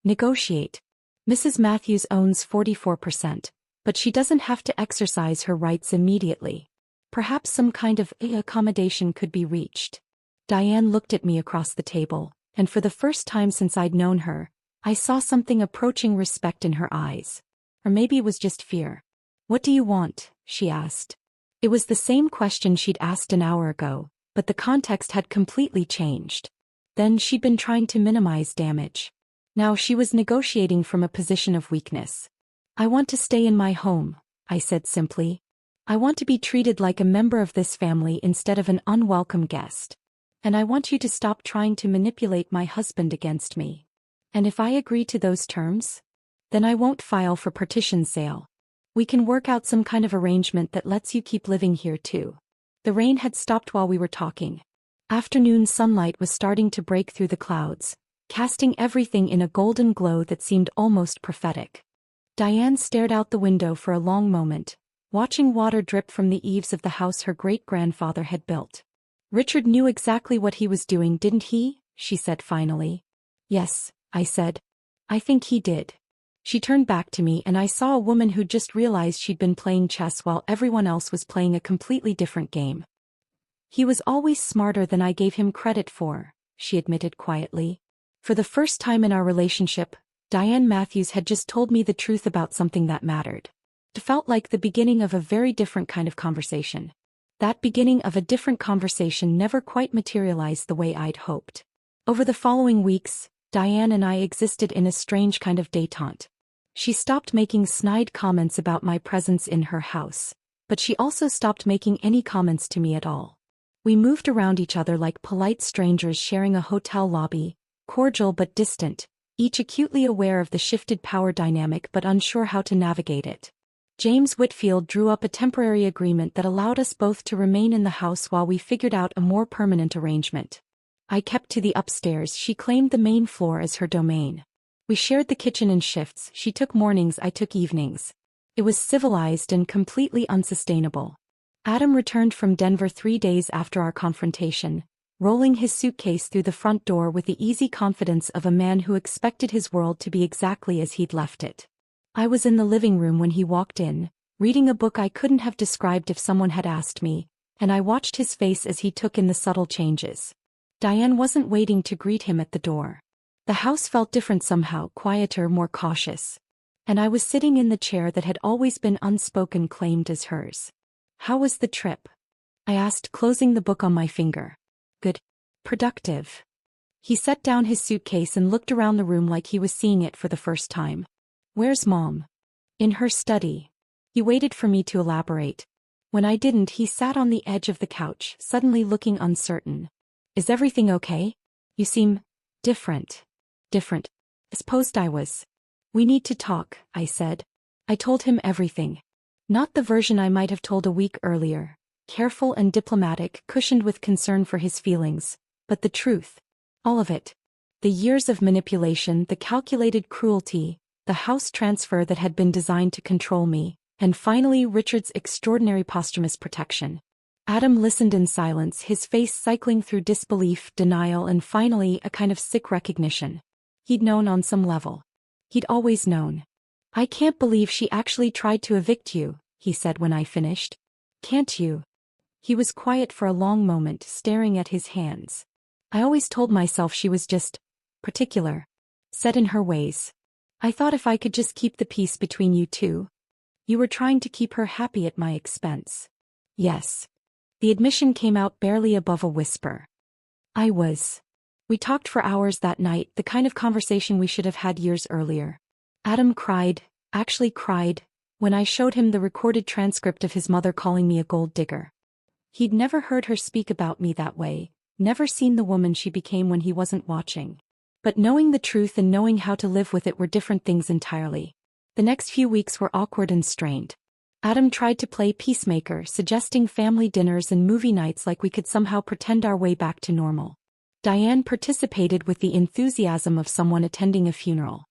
Negotiate. Mrs. Matthews owns 44%, but she doesn't have to exercise her rights immediately. Perhaps some kind of accommodation could be reached. Diane looked at me across the table, and for the first time since I'd known her, I saw something approaching respect in her eyes. Or maybe it was just fear. What do you want? She asked. It was the same question she'd asked an hour ago, but the context had completely changed. Then she'd been trying to minimize damage. Now she was negotiating from a position of weakness. I want to stay in my home, I said simply. I want to be treated like a member of this family instead of an unwelcome guest. And I want you to stop trying to manipulate my husband against me. And if I agree to those terms? Then I won't file for partition sale. We can work out some kind of arrangement that lets you keep living here too. The rain had stopped while we were talking. Afternoon sunlight was starting to break through the clouds, casting everything in a golden glow that seemed almost prophetic. Diane stared out the window for a long moment, watching water drip from the eaves of the house her great-grandfather had built. Richard knew exactly what he was doing, didn't he? She said finally. Yes, I said. I think he did. She turned back to me and I saw a woman who just realized she'd been playing chess while everyone else was playing a completely different game. He was always smarter than I gave him credit for, she admitted quietly. For the first time in our relationship, Diane Matthews had just told me the truth about something that mattered. It felt like the beginning of a very different kind of conversation. That beginning of a different conversation never quite materialized the way I'd hoped. Over the following weeks, Diane and I existed in a strange kind of détente. She stopped making snide comments about my presence in her house, but she also stopped making any comments to me at all. We moved around each other like polite strangers sharing a hotel lobby, cordial but distant, each acutely aware of the shifted power dynamic but unsure how to navigate it. James Whitfield drew up a temporary agreement that allowed us both to remain in the house while we figured out a more permanent arrangement. I kept to the upstairs, she claimed the main floor as her domain. We shared the kitchen in shifts, she took mornings, I took evenings. It was civilized and completely unsustainable. Adam returned from Denver 3 days after our confrontation, rolling his suitcase through the front door with the easy confidence of a man who expected his world to be exactly as he'd left it. I was in the living room when he walked in, reading a book I couldn't have described if someone had asked me, and I watched his face as he took in the subtle changes. Diane wasn't waiting to greet him at the door. The house felt different somehow, quieter, more cautious. And I was sitting in the chair that had always been unspoken claimed as hers. "How was the trip?" I asked, closing the book on my finger. "Good. Productive." He set down his suitcase and looked around the room like he was seeing it for the first time. "Where's Mom?" "In her study." He waited for me to elaborate. When I didn't, he sat on the edge of the couch, suddenly looking uncertain. "Is everything okay? You seem different." "Different? I supposed I was." "We need to talk," I said. I told him everything. Not the version I might have told a week earlier, careful and diplomatic, cushioned with concern for his feelings, but the truth. All of it. The years of manipulation, the calculated cruelty, the house transfer that had been designed to control me, and finally Richard's extraordinary posthumous protection. Adam listened in silence, his face cycling through disbelief, denial, and finally a kind of sick recognition. He'd known on some level. He'd always known. "I can't believe she actually tried to evict you," he said when I finished. "Can't you?" He was quiet for a long moment, staring at his hands. "I always told myself she was just particular, set in her ways. I thought if I could just keep the peace between you two." "You were trying to keep her happy at my expense." "Yes." The admission came out barely above a whisper. "I was." We talked for hours that night, the kind of conversation we should have had years earlier. Adam cried, actually cried, when I showed him the recorded transcript of his mother calling me a gold digger. He'd never heard her speak about me that way, never seen the woman she became when he wasn't watching. But knowing the truth and knowing how to live with it were different things entirely. The next few weeks were awkward and strained. Adam tried to play peacemaker, suggesting family dinners and movie nights like we could somehow pretend our way back to normal. Diane participated with the enthusiasm of someone attending a funeral.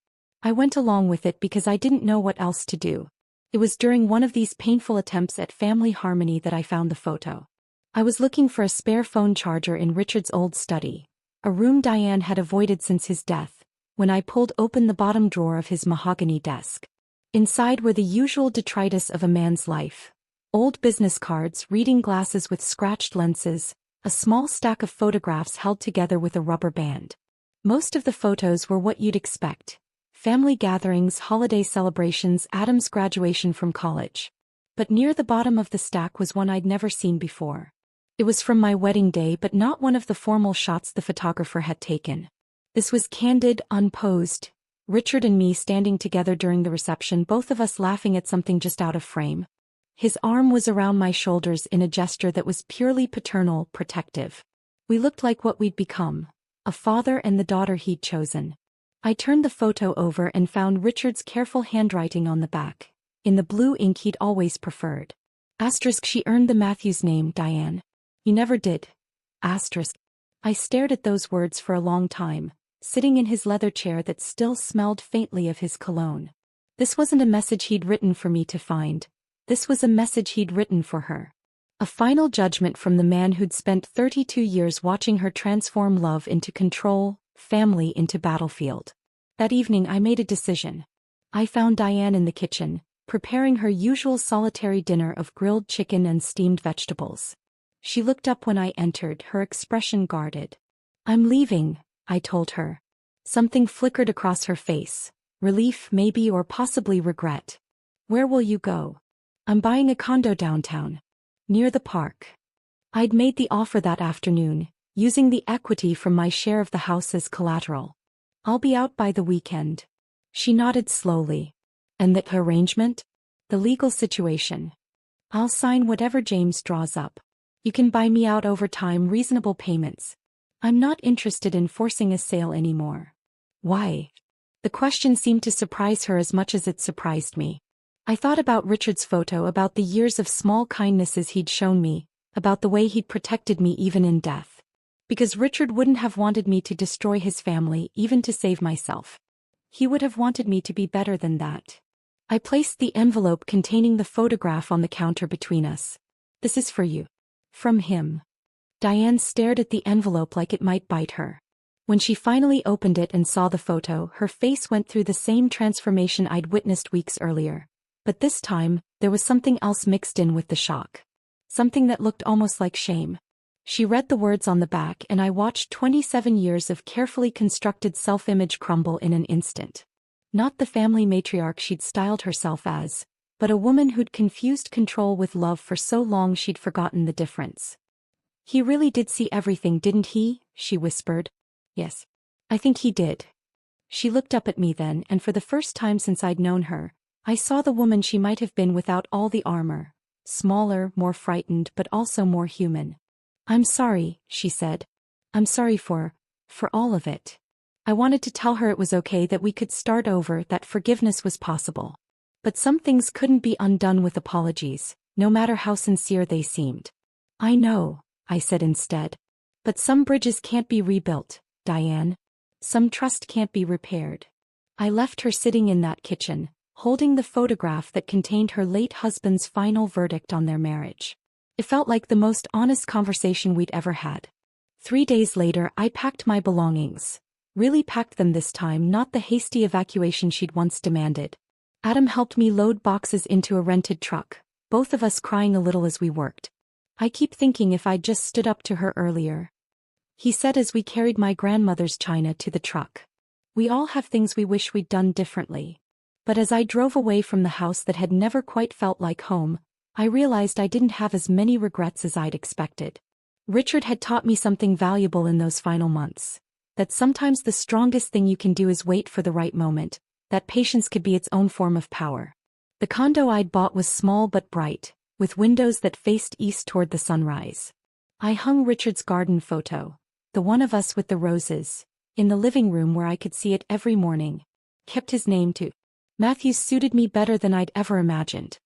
I went along with it because I didn't know what else to do. It was during one of these painful attempts at family harmony that I found the photo. I was looking for a spare phone charger in Richard's old study, a room Diane had avoided since his death, when I pulled open the bottom drawer of his mahogany desk. Inside were the usual detritus of a man's life. Old business cards, reading glasses with scratched lenses, a small stack of photographs held together with a rubber band. Most of the photos were what you'd expect. Family gatherings, holiday celebrations, Adam's graduation from college. But near the bottom of the stack was one I'd never seen before. It was from my wedding day, but not one of the formal shots the photographer had taken. This was candid, unposed. Richard and me standing together during the reception, both of us laughing at something just out of frame. His arm was around my shoulders in a gesture that was purely paternal, protective. We looked like what we'd become, a father and the daughter he'd chosen. I turned the photo over and found Richard's careful handwriting on the back, in the blue ink he'd always preferred. Asterisk, she earned the Matthews name, Diane. You never did. Asterisk. I stared at those words for a long time, sitting in his leather chair that still smelled faintly of his cologne. This wasn't a message he'd written for me to find. This was a message he'd written for her. A final judgment from the man who'd spent 32 years watching her transform love into control, family into battlefield. That evening I made a decision. I found Diane in the kitchen, preparing her usual solitary dinner of grilled chicken and steamed vegetables. She looked up when I entered, her expression guarded. "I'm leaving," I told her. Something flickered across her face. Relief, maybe, or possibly regret. "Where will you go?" "I'm buying a condo downtown. Near the park." I'd made the offer that afternoon, using the equity from my share of the house as collateral. "I'll be out by the weekend." She nodded slowly. "And the arrangement?" "The legal situation. I'll sign whatever James draws up." You can buy me out over time, reasonable payments. I'm not interested in forcing a sale anymore. Why? The question seemed to surprise her as much as it surprised me. I thought about Richard's photo, about the years of small kindnesses he'd shown me, about the way he'd protected me even in death. Because Richard wouldn't have wanted me to destroy his family, even to save myself. He would have wanted me to be better than that. I placed the envelope containing the photograph on the counter between us. This is for you. From him. Diane stared at the envelope like it might bite her. When she finally opened it and saw the photo, her face went through the same transformation I'd witnessed weeks earlier. But this time, there was something else mixed in with the shock. Something that looked almost like shame. She read the words on the back, and I watched 27 years of carefully constructed self-image crumble in an instant. Not the family matriarch she'd styled herself as, but a woman who'd confused control with love for so long she'd forgotten the difference. He really did see everything, didn't he? She whispered. Yes. I think he did. She looked up at me then, and for the first time since I'd known her, I saw the woman she might have been without all the armor. Smaller, more frightened, but also more human. I'm sorry, she said. I'm sorry for all of it. I wanted to tell her it was okay, that we could start over, that forgiveness was possible. But some things couldn't be undone with apologies, no matter how sincere they seemed. I know, I said instead. But some bridges can't be rebuilt, Diane. Some trust can't be repaired. I left her sitting in that kitchen, holding the photograph that contained her late husband's final verdict on their marriage. It felt like the most honest conversation we'd ever had. 3 days later, I packed my belongings. Really packed them this time, not the hasty evacuation she'd once demanded. Adam helped me load boxes into a rented truck, both of us crying a little as we worked. I keep thinking if I'd just stood up to her earlier. He said as we carried my grandmother's china to the truck. We all have things we wish we'd done differently. But as I drove away from the house that had never quite felt like home, I realized I didn't have as many regrets as I'd expected. Richard had taught me something valuable in those final months. That sometimes the strongest thing you can do is wait for the right moment, that patience could be its own form of power. The condo I'd bought was small but bright, with windows that faced east toward the sunrise. I hung Richard's garden photo, the one of us with the roses, in the living room where I could see it every morning. Kept his name too. Matthews suited me better than I'd ever imagined.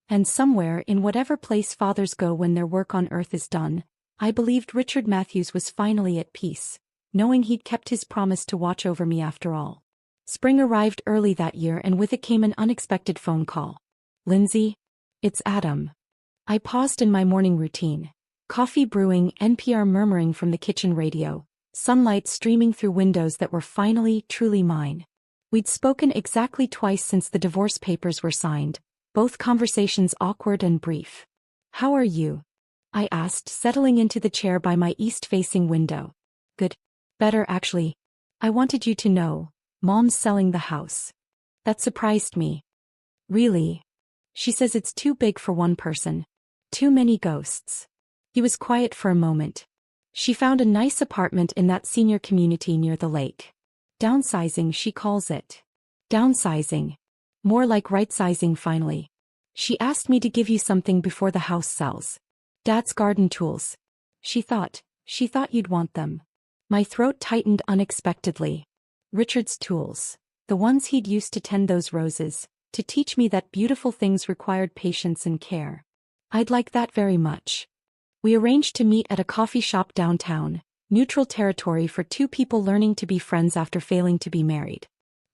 And somewhere in whatever place fathers go when their work on earth is done, I believed Richard Matthews was finally at peace, knowing he'd kept his promise to watch over me after all. Spring arrived early that year, and with it came an unexpected phone call. Lindsay? It's Adam. I paused in my morning routine. Coffee brewing, NPR murmuring from the kitchen radio, sunlight streaming through windows that were finally, truly mine. We'd spoken exactly twice since the divorce papers were signed, both conversations awkward and brief. How are you? I asked, settling into the chair by my east-facing window. Good. Better, actually. I wanted you to know, Mom's selling the house. That surprised me. Really? She says it's too big for one person. Too many ghosts. He was quiet for a moment. She found a nice apartment in that senior community near the lake. Downsizing, she calls it. Downsizing. More like right-sizing finally. She asked me to give you something before the house sells. Dad's garden tools. She thought you'd want them. My throat tightened unexpectedly. Richard's tools. The ones he'd used to tend those roses, to teach me that beautiful things required patience and care. I'd like that very much. We arranged to meet at a coffee shop downtown, neutral territory for two people learning to be friends after failing to be married.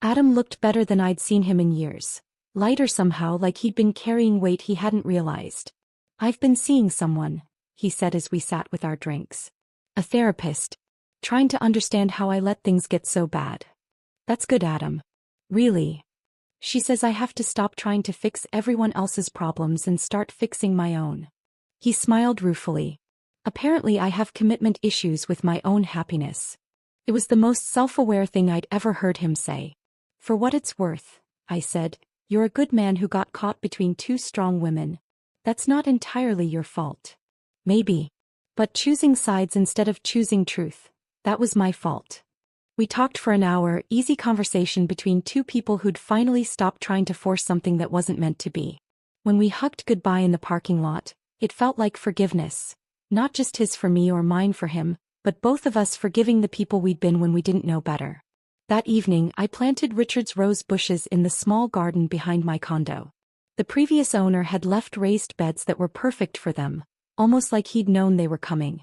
Adam looked better than I'd seen him in years. Lighter somehow, like he'd been carrying weight he hadn't realized. I've been seeing someone, he said as we sat with our drinks. A therapist. Trying to understand how I let things get so bad. That's good, Adam. Really. She says I have to stop trying to fix everyone else's problems and start fixing my own. He smiled ruefully. Apparently I have commitment issues with my own happiness. It was the most self-aware thing I'd ever heard him say. For what it's worth, I said, you're a good man who got caught between two strong women. That's not entirely your fault. Maybe. But choosing sides instead of choosing truth, that was my fault. We talked for an hour, easy conversation between two people who'd finally stopped trying to force something that wasn't meant to be. When we hugged goodbye in the parking lot, it felt like forgiveness. Not just his for me or mine for him, but both of us forgiving the people we'd been when we didn't know better. That evening, I planted Richard's rose bushes in the small garden behind my condo. The previous owner had left raised beds that were perfect for them, almost like he'd known they were coming.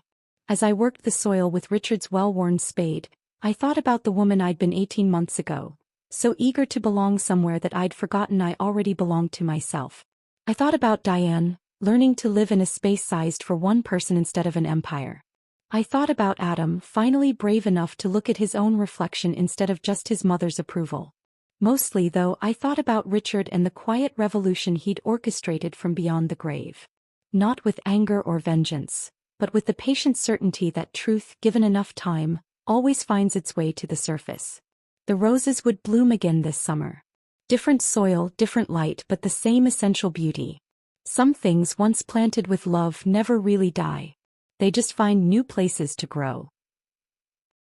As I worked the soil with Richard's well-worn spade, I thought about the woman I'd been 18 months ago, so eager to belong somewhere that I'd forgotten I already belonged to myself. I thought about Diane, learning to live in a space sized for one person instead of an empire. I thought about Adam, finally brave enough to look at his own reflection instead of just his mother's approval. Mostly, though, I thought about Richard and the quiet revolution he'd orchestrated from beyond the grave. Not with anger or vengeance, but with the patient certainty that truth, given enough time, always finds its way to the surface. The roses would bloom again this summer. Different soil, different light, but the same essential beauty. Some things once planted with love never really die. They just find new places to grow.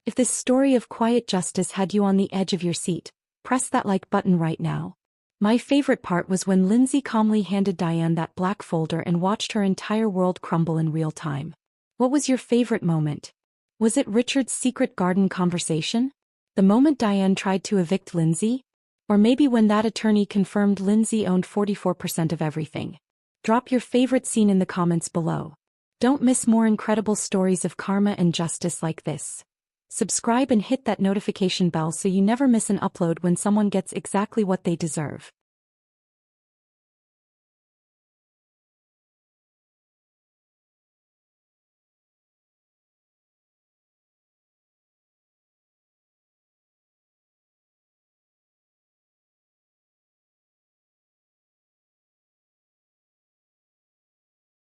If this story of quiet justice had you on the edge of your seat, press that like button right now. My favorite part was when Lindsay calmly handed Diane that black folder and watched her entire world crumble in real time. What was your favorite moment? Was it Richard's secret garden conversation? The moment Diane tried to evict Lindsay? Or maybe when that attorney confirmed Lindsay owned 44% of everything? Drop your favorite scene in the comments below. Don't miss more incredible stories of karma and justice like this. Subscribe and hit that notification bell so you never miss an upload when someone gets exactly what they deserve.